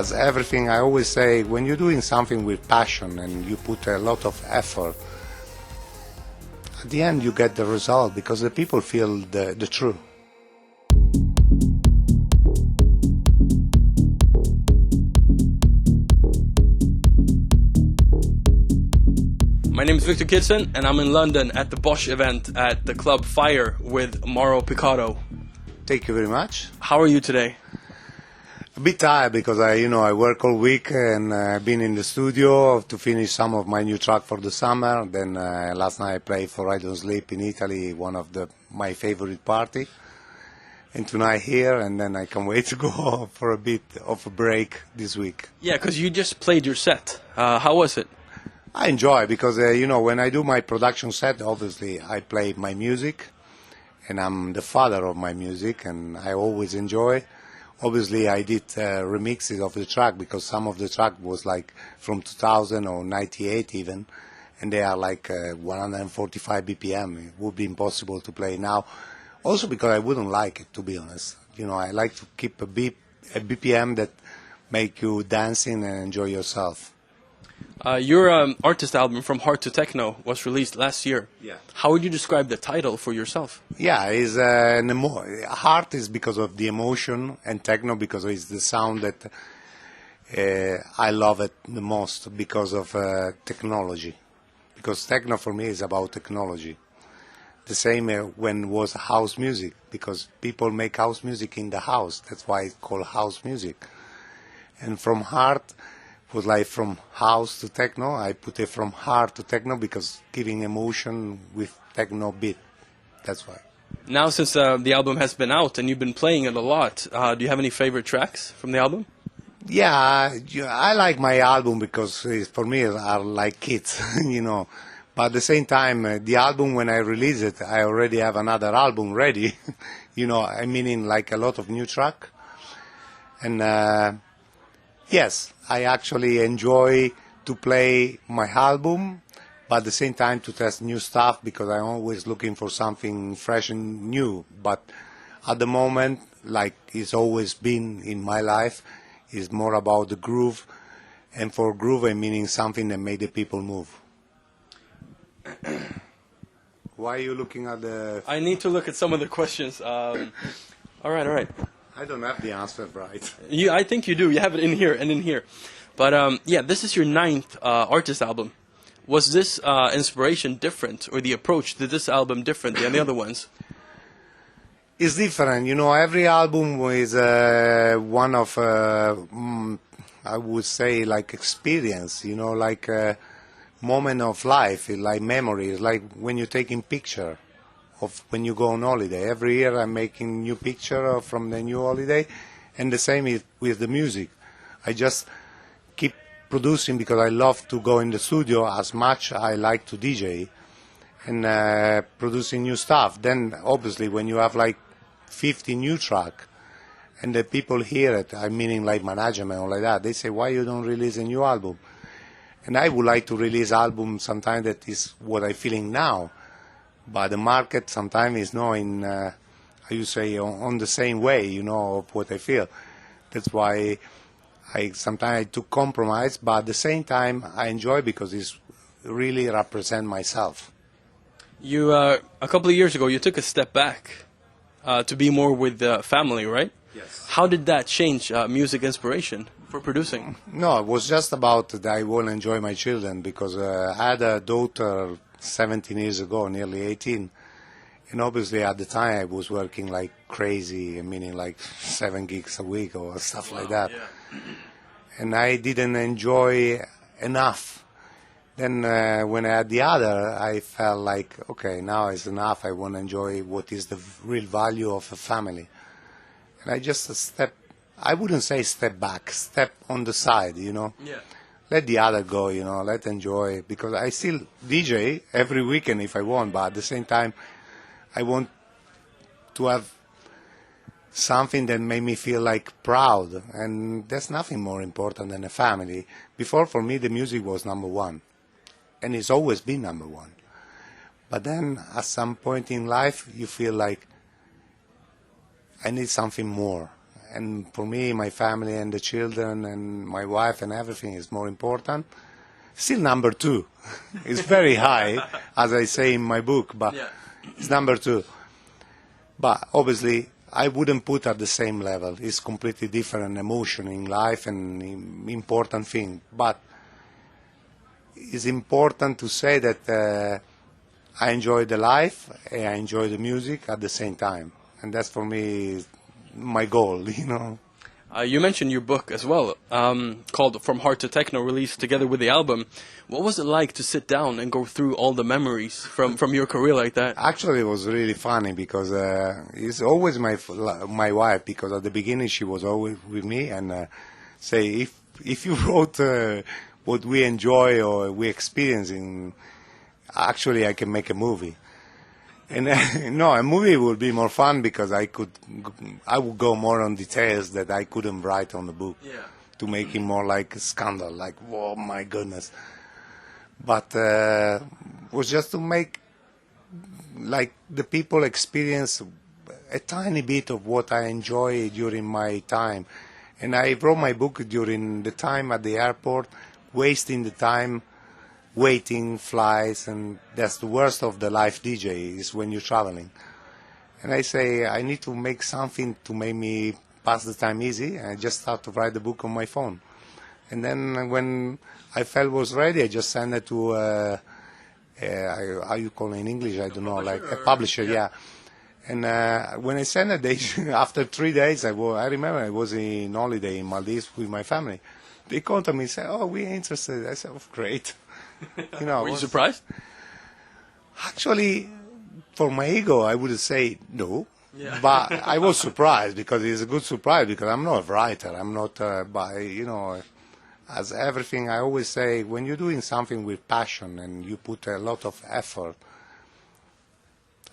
as everything, I always say, when you're doing something with passion and you put a lot of effort, at the end you get the result because the people feel the truth. My name is Victor Kitson, and I'm in London at the BOSH event at the club Fire with Mauro Picotto. Thank you very much. How are you today? A bit tired because I work all week and I've been in the studio to finish some of my new track for the summer. Then last night I played for I Don't Sleep in Italy, one of my favorite party. And tonight here, and then I can't wait to go for a bit of a break this week. Yeah, because you just played your set. How was it? I enjoy because when I do my production set, obviously I play my music, and I'm the father of my music, and I always enjoy. Obviously, I did remixes of the track because some of the track was like from 2000 or 98 even, and they are like 145 BPM. It would be impossible to play now. Also because I wouldn't like it, to be honest. I like to keep a BPM that make you dancing and enjoy yourself. Your artist album, From Heart to Techno, was released last year. Yeah. How would you describe the title for yourself? Yeah, heart is because of the emotion, and techno because it's the sound that I love it the most because of technology. Because techno for me is about technology. The same when was house music, because people make house music in the house. That's why it's called house music. And from heart was like from house to techno. I put it from heart to techno because giving emotion with techno beat. That's why. Now, since the album has been out and you've been playing it a lot, do you have any favorite tracks from the album? Yeah, I like my album because for me are like kids, But at the same time, the album, when I release it, I already have another album ready. I mean, like a lot of new track. And yes, I actually enjoy to play my album, but at the same time to test new stuff because I'm always looking for something fresh and new. But at the moment, like it's always been in my life, it's more about the groove. And for groove, I'm meaning something that made the people move. Why are you looking at the... I need to look at some of the questions. All right. I don't have the answer right. I think you do. You have it in here and in here. But yeah, this is your 9th artist album. Was this inspiration different, or the approach to this album different than the other ones? It's different. Every album is one of, I would say, like experience, like a moment of life, like memories, like when you're taking picture of when you go on holiday. Every year I'm making new picture from the new holiday, and the same is with the music. I just keep producing because I love to go in the studio as much I like to DJ and producing new stuff. Then obviously when you have like 50 new track and the people hear it, I'm meaning like management or like that, they say, why you don't release a new album? And I would like to release album sometime that is what I'm feeling now. But the market sometimes is not in, how you say, on the same way, of what I feel. That's why sometimes I took compromise, but at the same time I enjoy because it's really represent myself. You, a couple of years ago, you took a step back to be more with the family, right? Yes. How did that change music inspiration for producing? No, it was just about that I want to enjoy my children because I had a daughter 17 years ago, nearly 18, and obviously at the time I was working like crazy, meaning like 7 gigs a week or stuff like that. Yeah. And I didn't enjoy enough. Then when I had the other, I felt like, okay, now it's enough. I want to enjoy what is the real value of a family. And I just I wouldn't say step back, step on the side, Yeah. Let the other go, let enjoy, because I still DJ every weekend if I want, but at the same time, I want to have something that made me feel like proud, and there's nothing more important than a family. Before, for me, the music was number one, and it's always been number one. But then, at some point in life, you feel like, I need something more, and for me, my family and the children and my wife and everything is more important. Still number two. It's very high, as I say in my book, but Yeah. it's number two. But obviously, I wouldn't put at the same level. It's completely different emotion in life and important thing. But it's important to say that I enjoy the life and I enjoy the music at the same time. And that's for me my goal, you know. You mentioned your book as well, called From Heart to Techno, released together with the album. What was it like to sit down and go through all the memories from your career like that? Actually, it was really funny because it's always my wife, because at the beginning she was always with me and say, if you wrote what we enjoy or we experiencing, actually I can make a movie. And no, a movie would be more fun because I would go more on details that I couldn't write on the book, Yeah. to make it more like a scandal, like, oh my goodness. But was just to make like the people experience a tiny bit of what I enjoy during my time. And I wrote my book during the time at the airport, wasting the time waiting flights, and that's the worst of the life DJ is when you're traveling. And I say I need to make something to make me pass the time easy, and I just start to write the book on my phone. And then when I felt was ready, I just sent it to how you call it in English, I don't know, like a publisher, yeah. And when I sent it, after 3 days, I remember I was in holiday in Maldives with my family. They contacted me and said, "Oh, we're interested." I said, "Oh, great." You know, Were you surprised? Actually, for my ego, I would say no. Yeah. But I was surprised because it's a good surprise because I'm not a writer. I'm not, but you know, as everything I always say, when you're doing something with passion and you put a lot of effort,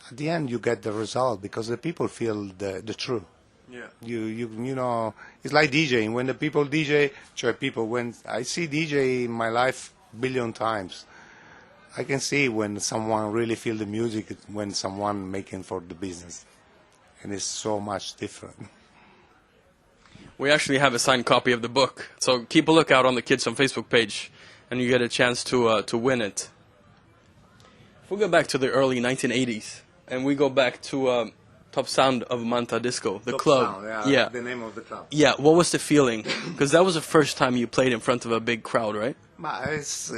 at the end you get the result because the people feel the truth. Yeah. You know, it's like DJing. When the people DJ, when I see DJ in my life billion times, I can see when someone really feel the music, when someone making for the business, and it's so much different. We actually have a signed copy of the book, so keep a lookout on the Kids on Facebook page, and you get a chance to win it. If we go back to the early 1980s, and we go back to Top Sound of Manta Disco, the Top club. Sound, yeah, the name of the club. Yeah, what was the feeling? Because that was the first time you played in front of a big crowd, right? But it's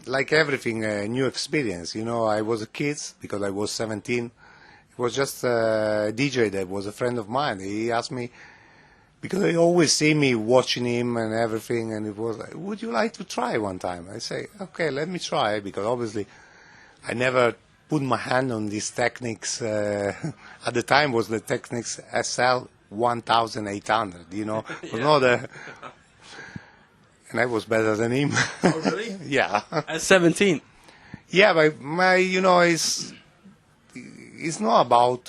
like everything, a new experience. You know, I was a kid because I was 17. It was just a DJ that was a friend of mine. He asked me, because I always see me watching him and everything, and it was like, would you like to try one time? I say, okay, let me try, because obviously I never put my hand on these techniques. At the time was the Technics SL 1800, you know. Yeah. Was not and I was better than him. Oh, really? Yeah. At 17? Yeah, but you know, it's not about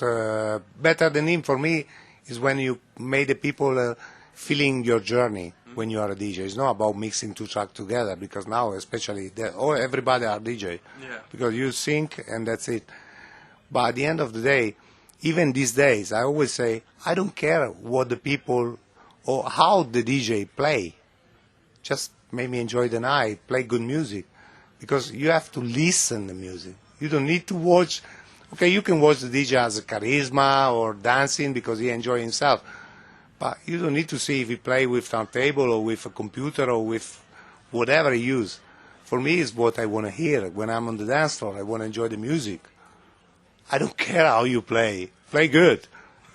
better than him. For me, is when you made the people feeling your journey when you are a DJ. It's not about mixing two tracks together, because now especially everybody are DJ. Yeah. Because you sing and that's it. But at the end of the day, even these days, I always say, I don't care what the people or how the DJ play. Just make me enjoy the night, play good music. Because you have to listen to music. You don't need to watch. Okay, you can watch the DJ as a charisma or dancing because he enjoys himself. But you don't need to see if he play with turntable or with a computer or with whatever he use. For me, it's what I want to hear. When I'm on the dance floor, I want to enjoy the music. I don't care how you play. Play good.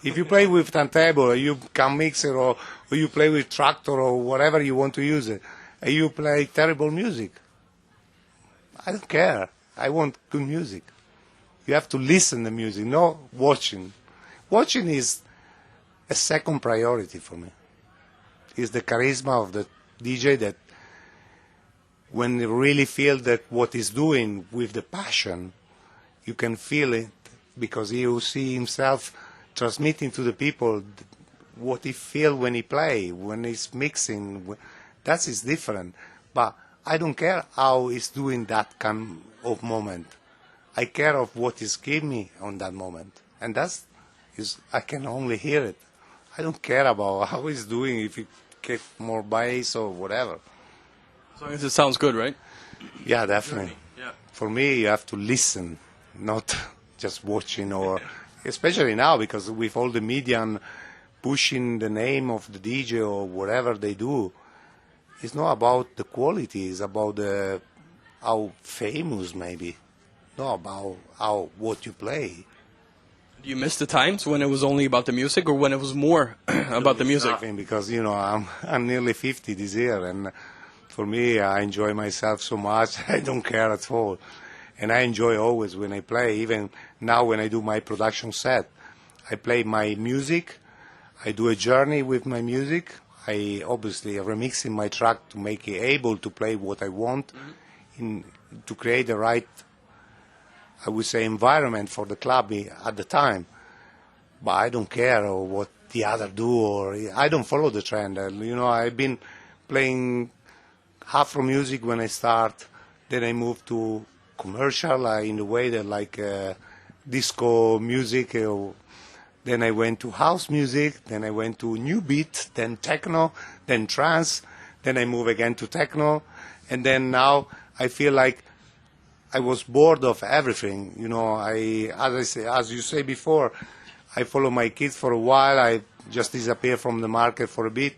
If you play with turntable or you can mix it or you play with tractor or whatever you want to use it, and you play terrible music, I don't care. I want good music. You have to listen to music, not watching. Watching is a second priority for me. It's the charisma of the DJ that when you really feel that what he's doing with the passion, you can feel it because you see himself transmitting to the people what he feel when he play, when he's mixing. That is different. But I don't care how he's doing that kind of moment. I care of what he's giving me on that moment. And I can only hear it. I don't care about how he's doing, if he get more bass or whatever. As long as it sounds good, right? Yeah, definitely. Yeah. For me, you have to listen, not just watching, or especially now, because with all the media and pushing the name of the DJ or whatever they do, it's not about the quality, it's about how famous maybe, not about what you play. Do you miss the times when it was only about the music, or when it was more about the music? Nothing, because I'm nearly 50 this year, and for me, I enjoy myself so much. I don't care at all, and I enjoy always when I play. Even now, when I do my production set, I play my music. I do a journey with my music. I obviously remixing my track to make it able to play what I want, to create the right, I would say, environment for the club at the time. But I don't care or what the other do, or I don't follow the trend. I've been playing Afro music when I start, then I move to commercial in the way that like disco music. Then I went to house music, then I went to new beat, then techno, then trance, then I move again to techno, and then now I feel like I was bored of everything. As you say before, I follow my kids for a while. I just disappeared from the market for a bit,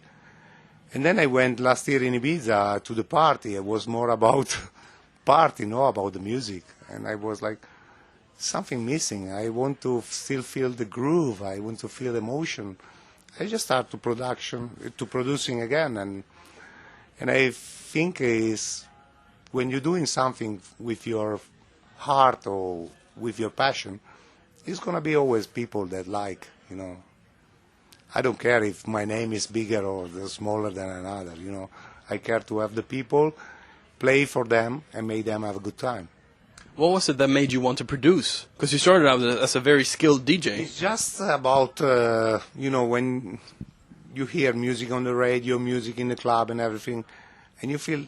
and then I went last year in Ibiza to the party. It was more about party, not about the music, and I was like, something missing. I want to still feel the groove. I want to feel emotion. I just start to producing again, and I think is when you're doing something with your heart or with your passion, it's gonna be always people that like. I don't care if my name is bigger or smaller than another. I care to have the people play for them and make them have a good time. What was it that made you want to produce? Because you started out as a very skilled DJ. It's just about, when you hear music on the radio, music in the club and everything, and you feel,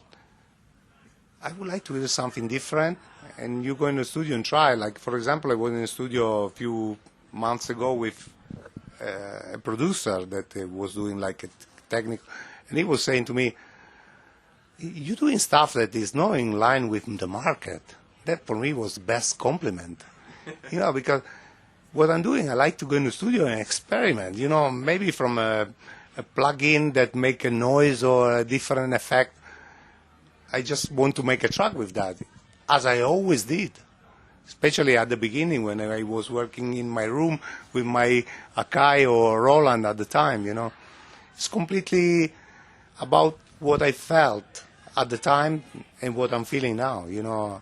I would like to hear something different, and you go in the studio and try. Like, for example, I was in the studio a few months ago with a producer that was doing like a technical, and he was saying to me, you're doing stuff that is not in line with the market. That for me was the best compliment, because what I'm doing, I like to go in the studio and experiment, maybe from a plug-in that make a noise or a different effect. I just want to make a track with that, as I always did, especially at the beginning when I was working in my room with my Akai or Roland at the time, It's completely about what I felt at the time and what I'm feeling now,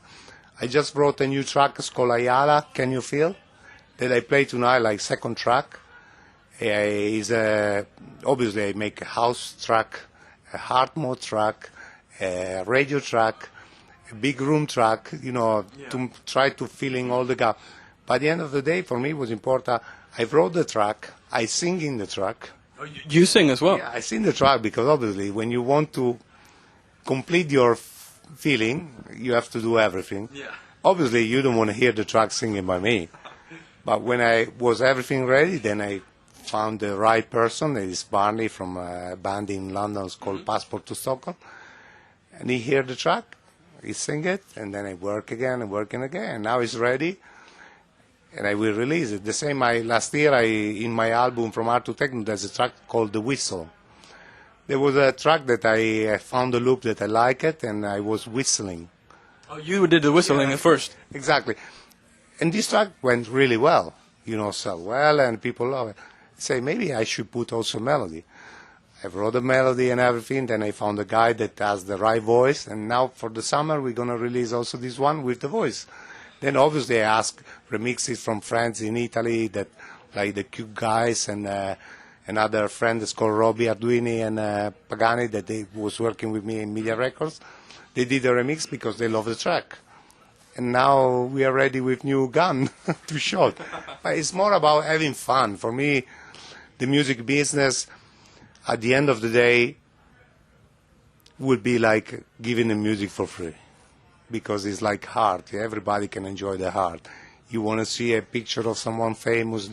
I just wrote a new track, it's called Ayala, Can You Feel? That I play tonight, like second track. Obviously I make a house track, a hard mode track, a radio track, a big room track, to try to fill in all the gap. By the end of the day, for me, it was important. I wrote the track, I sing in the track. Oh, you sing as well? Yeah, I sing the track because obviously when you want to complete your feeling, you have to do everything. Yeah. Obviously, you don't want to hear the track singing by me. But when I was everything ready, then I found the right person. It is Barney from a band in London called Passport to Stockholm. And he heard the track, he sing it, and then I work again and working again. And now it's ready, and I will release it. The same last year, in my album From Art to Techno, there's a track called The Whistle. There was a track that I found a loop that I like it, and I was whistling. Oh, you did the whistling at first? Exactly. And this track went really well, so well, and people love it. I say, maybe I should put also melody. I wrote a melody and everything, then I found a guy that has the right voice, and now for the summer we're going to release also this one with the voice. Then obviously I asked remixes from friends in Italy, that like the Cube Guys and another friend that's called Robbie Arduini and Pagani, that they was working with me in Media Records. They did a remix because they love the track. And now we are ready with new gun to shoot. But it's more about having fun. For me, the music business, at the end of the day, would be like giving the music for free. Because it's like art. Everybody can enjoy the art. You want to see a picture of someone famous,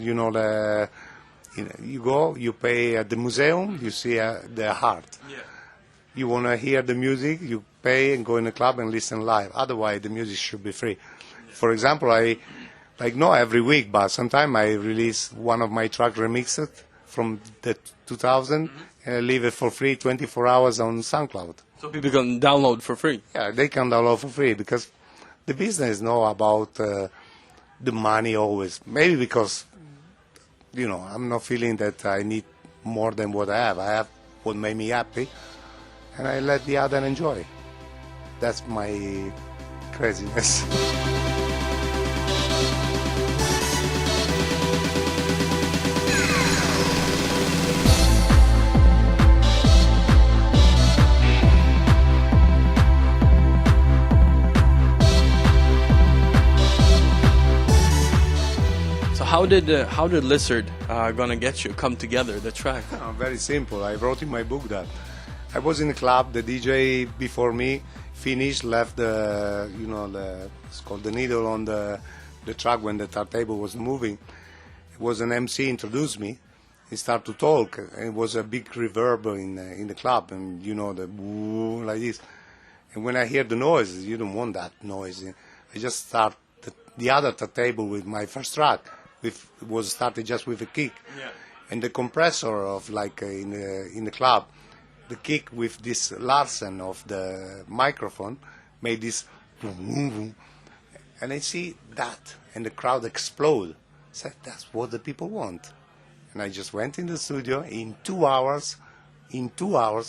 You go, you pay at the museum, you see the art. Yeah. You want to hear the music, you pay and go in a club and listen live. Otherwise, the music should be free. For example, not every week, but sometimes I release one of my track remixed from the 2000 and I leave it for free 24 hours on SoundCloud. So people can download for free. Yeah, they can download for free because the business is not about the money always. Maybe because, I'm not feeling that I need more than what I have. I have what made me happy, and I let the other enjoy. That's my craziness. How did Lizard Gonna Get You come together, the track? Very simple. I wrote in my book that I was in a club, the DJ before me finished, left it's called the needle on the track when the turntable was moving. It was an MC introduced me. He started to talk. It was a big reverb in the club, and the woo like this. And when I hear the noise, you don't want that noise. I just start the other turntable with my first track. It was started just with a kick, and the compressor of in the club, the kick with this Larsen of the microphone made this boom, boom, boom. And I see that, and the crowd explode. I said, that's what the people want. And I just went in the studio. In 2 hours,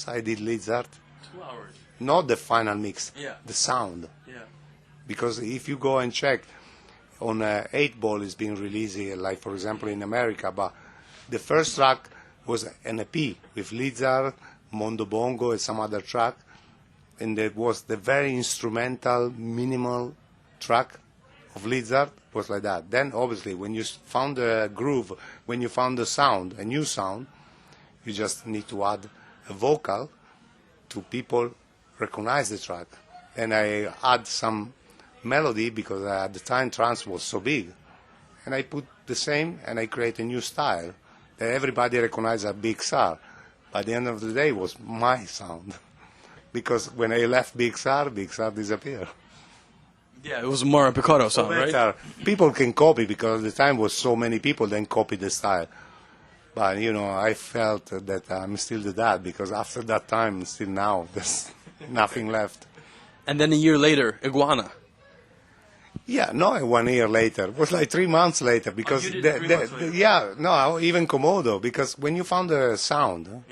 I did Lizard. 2 hours. Not the final mix, the sound. Yeah. Because if you go and check, on 8-ball is being released, like for example in America, but the first track was an EP with Lizard, Mondo Bongo, and some other track, and it was the very instrumental, minimal track of Lizard. Was like that. Then obviously when you found the groove, when you found the sound, a new sound, you just need to add a vocal to people recognize the track. And I add some melody because at the time trance was so big, and I put the same and I create a new style that everybody recognized as Big Star. By the end of the day, it was my sound because when I left Big Star disappeared. Yeah, it was Mauro Picotto sound, right? People can copy because at the time was so many people then copied the style. But I felt that I'm still the dad because after that time, still now, there's nothing left. And then a year later, Iguana. Yeah, no, 1 year later. It was like 3 months later because even Komodo, because when you found the sound,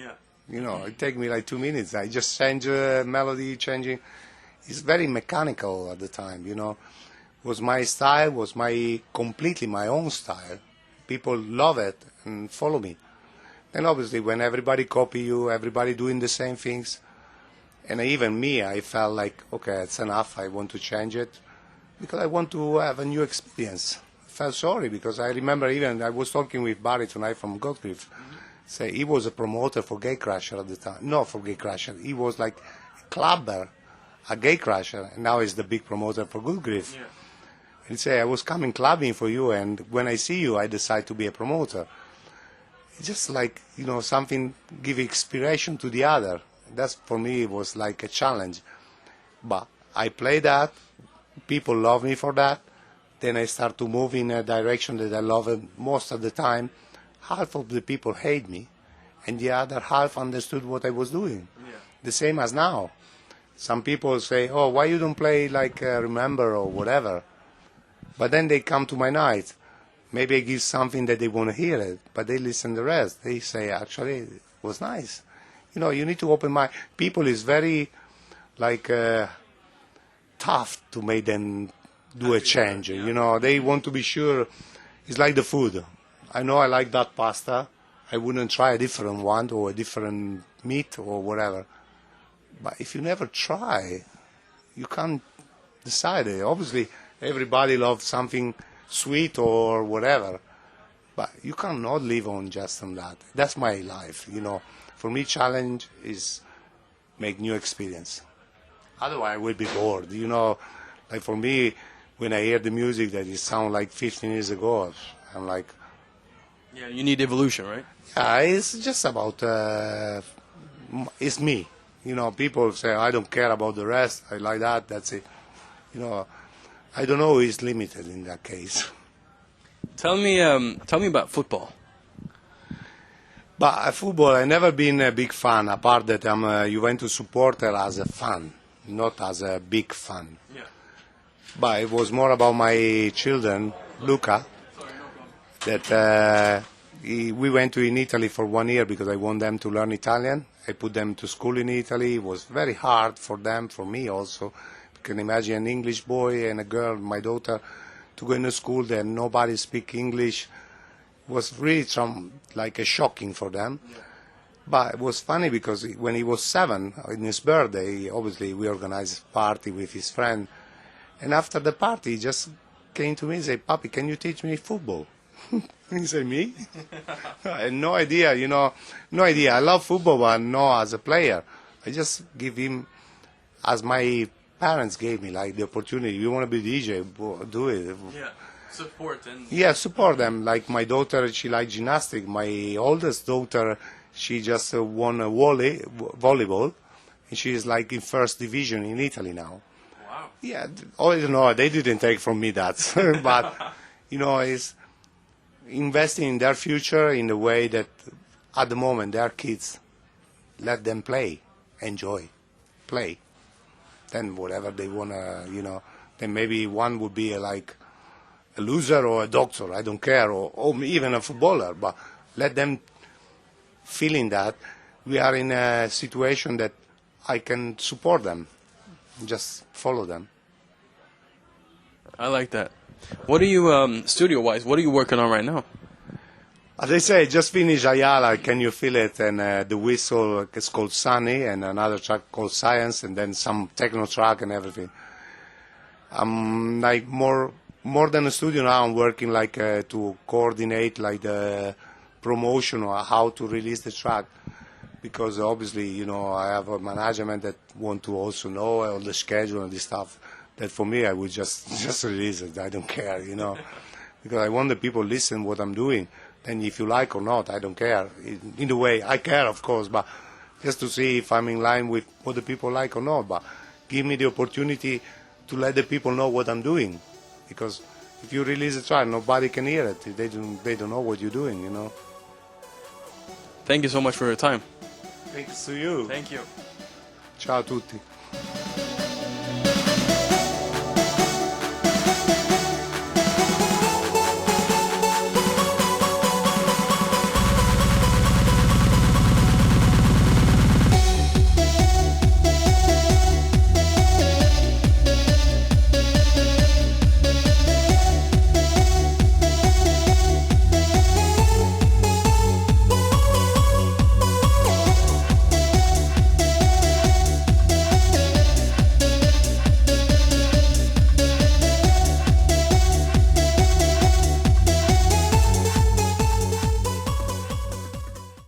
it take me like 2 minutes. I just change melody, changing. It's very mechanical at the time, Was my style, was completely my own style. People love it and follow me. Then obviously when everybody copy you, everybody doing the same things, and even me, I felt like, okay, it's enough, I want to change it. Because I want to have a new experience. I felt sorry because I remember even I was talking with Barry tonight from Godgriff. Say he was a promoter for Gatecrasher at the time. No, for Gatecrasher. He was like a clubber, a Gatecrasher, and now he's the big promoter for Godgriff. Yeah. He'd say, I was coming clubbing for you, and when I see you, I decide to be a promoter. It's just like, something give inspiration to the other. That's, for me, it was like a challenge. But I play that. People love me for that. Then I start to move in a direction that I love most of the time. Half of the people hate me, and the other half understood what I was doing. Yeah. The same as now. Some people say, oh, why you don't play like Remember or whatever? But then they come to my night. Maybe I give something that they want to hear it, but they listen the rest. They say, actually, it was nice. You need to open my... People is very, tough to make them do a change. They want to be sure. It's like the food. I know I like that pasta. I wouldn't try a different one or a different meat or whatever. But if you never try, you can't decide it. Obviously, everybody loves something sweet or whatever. But you cannot live on just on that. That's my life. For me, challenge is make new experience. Otherwise, I will be bored. Like for me, when I hear the music that it sounds like 15 years ago, I'm like, Yeah, you need evolution, right? Yeah, it's just about, it's me. You know, people say, I don't care about the rest, I like that, that's it. You know, I don't know who is limited in that case. Tell me about football. But football, I never been a big fan, apart that I'm a Juventus supporter as a fan, not as a big fan. Yeah. But it was more about my children, Luca, that we went in Italy for 1 year because I want them to learn Italian. I put them to school in Italy. It was very hard for them, for me also. You can imagine an English boy and a girl, my daughter, to go into school that nobody speak English. It was really like a shocking for them. Yeah. But it was funny because when he was 7, in his birthday, obviously we organized a party with his friend. And after the party, he just came to me and said, Papi, can you teach me football? He said, me? I had no idea, you know, no idea. I love football, but not as a player. I just give him, as my parents gave me, like the opportunity. You want to be DJ, do it. Yeah, support and... Yeah, support them. Like my daughter, she likes gymnastics. My oldest daughter, she just won a volleyball, and she is like in first division in Italy now. Wow. Yeah, you know, they didn't take from me that, but you know, it's investing in their future in the way that at the moment they are kids. Let them play, enjoy, play. Then whatever they wanna, you know, then maybe one would be like a loser or a doctor, I don't care, or even a footballer, but let them feeling that we are in a situation that I can support them, just follow them. I like that. What are you, studio-wise, what are you working on right now? As I say, just finished Ayala, Can You Feel It, and the whistle is called Sunny, and another track called Science, and then some techno track and everything. I'm like more than a studio now, I'm working like to coordinate like the promotion or how to release the track. Because obviously, you know, I have a management that want to also know all the schedule and this stuff. That for me, I would just release it. I don't care, you know, because I want the people to listen what I'm doing. And if you like or not, I don't care. In a way, I care, of course, but just to see if I'm in line with what the people like or not. But give me the opportunity to let the people know what I'm doing, because if you release a track, nobody can hear it. They don't know what you're doing, you know. Thank you so much for your time. Thanks to you. Thank you. Ciao a tutti.